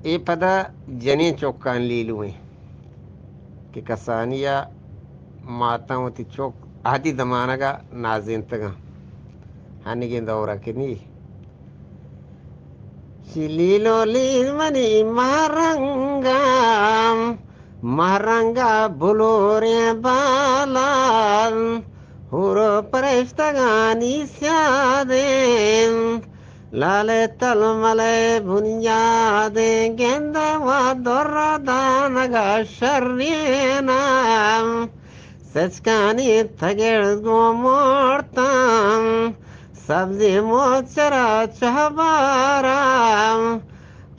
e pada jani chokkan liluwe कि कसानिया माताओं ति चोक आदि दमानगा नाजिन तगा हानिगे दौरा के नी सिलीलो लील मनी मारंगा मारंगा बुलोरे बालाल हुरो परस्तगानी स्यादे लाले तलमले बुनियादे गेंदा वा दोरा दानगा शर्रिना सचकानी थगेड़ गो मोड़ताम सब्जी मोचरा चहबाराम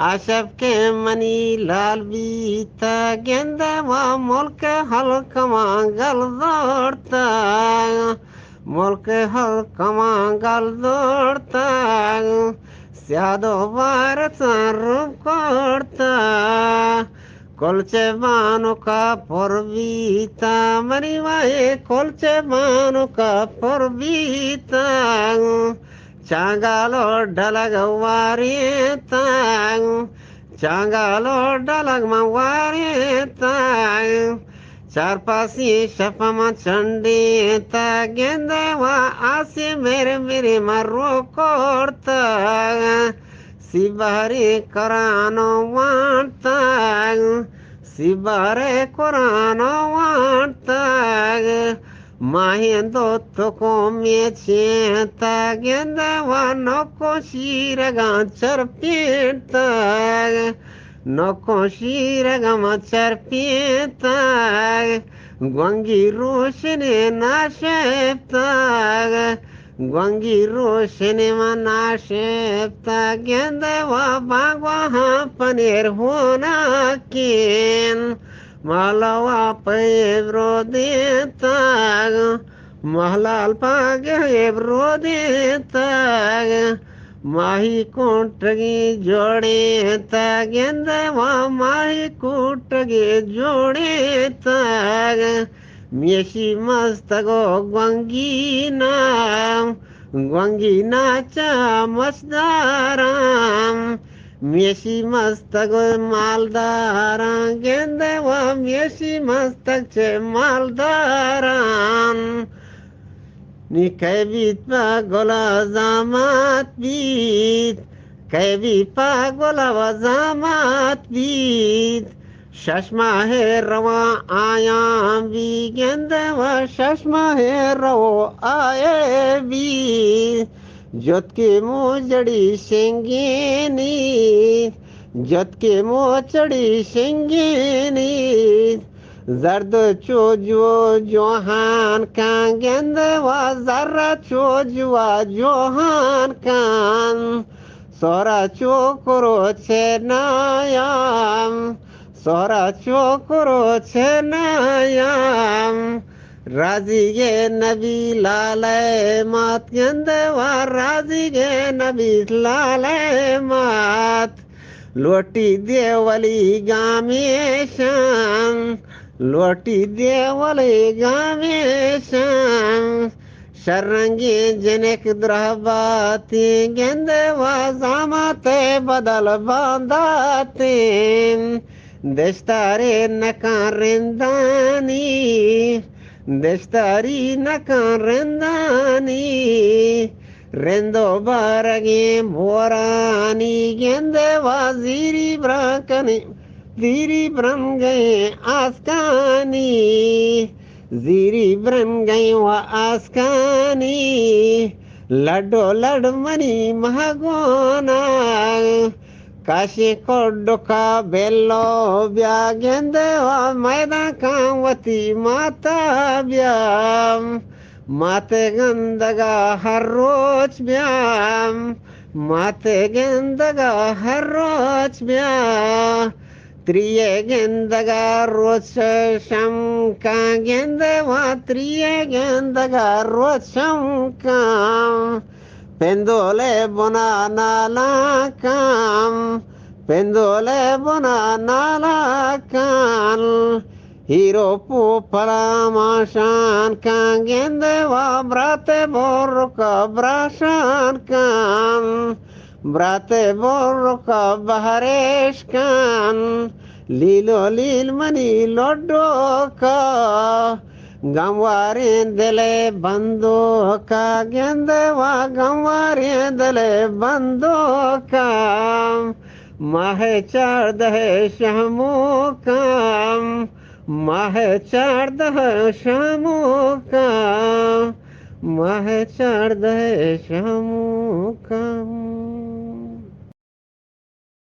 आशब के मनी लाल बीता गेंदा वा मुल्क हल्का मांगल दौड़ता मुल्क हल्का मांगल दौड़ता स्यादो भारत रूप कोड़ता कोलचे बानो का परवीता मरीवाए कोलचे बानो का परवीता चांगालो डलग वारिता चांगालो डलग वारिता चार पासी शपमा चंडीता गेंदे वा आसी मेरे मेरे मरो कोड़ता सिबारे करानो वांताग सिबारे करानो वांताग माहिंदो तो को मेचेता गेंदा वानो को शीरगा चरपीताग नको शीरगा चरपीताग ग्वंगी रोशने नाशेताग ग्वंगी रोशनी मनाशेप्ता गेंदे वा बागवा पनीर होना किन मालवा पेब्रो देताग महलाल पागे एब्रो देताग माही कोटगी जोड़े ताग गेंदे वा माही कोटगी जोड़े ताग मेशी मस्तगो ग्वंगीना चा मसदाराम मेशी मस्तगो मालदारा गेंदे वा मेशी मस्तक चे मालदारान निकैबित पा गोला जामात बीत कैबी पा गोला जामात बीत शश्मा है रवा आया भी गेंदे व शश्मा है रवो आए भी जोत के मोजड़ी शेंगेनी जोत के मोचड़ी शेंगेनी जर्द चोजुआ जोहान का गेंदे व जर्रा चोजुआ जोहान कान सोरा चोकरो छे नायाम सोरा चोकरो छे नायाम राजी गे नबी लाले मात गेंदे वा राजी गे नबी लाले मात लोटी देवली गामे शाम लोटी देवली गामे शाम शरणगी जनक द्रहबाती गेंदे वा जामते बदल बांधाती दस्तारे नकारेंदानी दस्तारी नकारेंदानी रेंदो बारगे बोरानी गेंदे वाजीरी ब्राकनी जीरी ब्रम गए आसकानी जीरी ब्रम गए व आसकानी लड्डो लड मनी महगोना काशी कोड्डो का बेलो ब्या गेंदे वा मैदा कावती माता ब्याम माते गंदगा हर रोज ब्याम माते गंदगा हर रोज ब्या त्रिये गेंदगा रोज शंका गेंदे वा त्रिये गेंदगा रोज शंका पेंदोले बोना नाला काम पेंदोले बोना नाला कान हीरो पू परामाशान का गेंदे वा ब्राते बोर का ब्राशान कान ब्राते बोरो का बहरेश कान लीलो लील मनी लोडो का गंवारे दले बंदो का गेंदवा गंवारे दले बंदो का माहे चार दहे शामो काम माहे चार दहे शामो का माहे चार दहे शामो काम।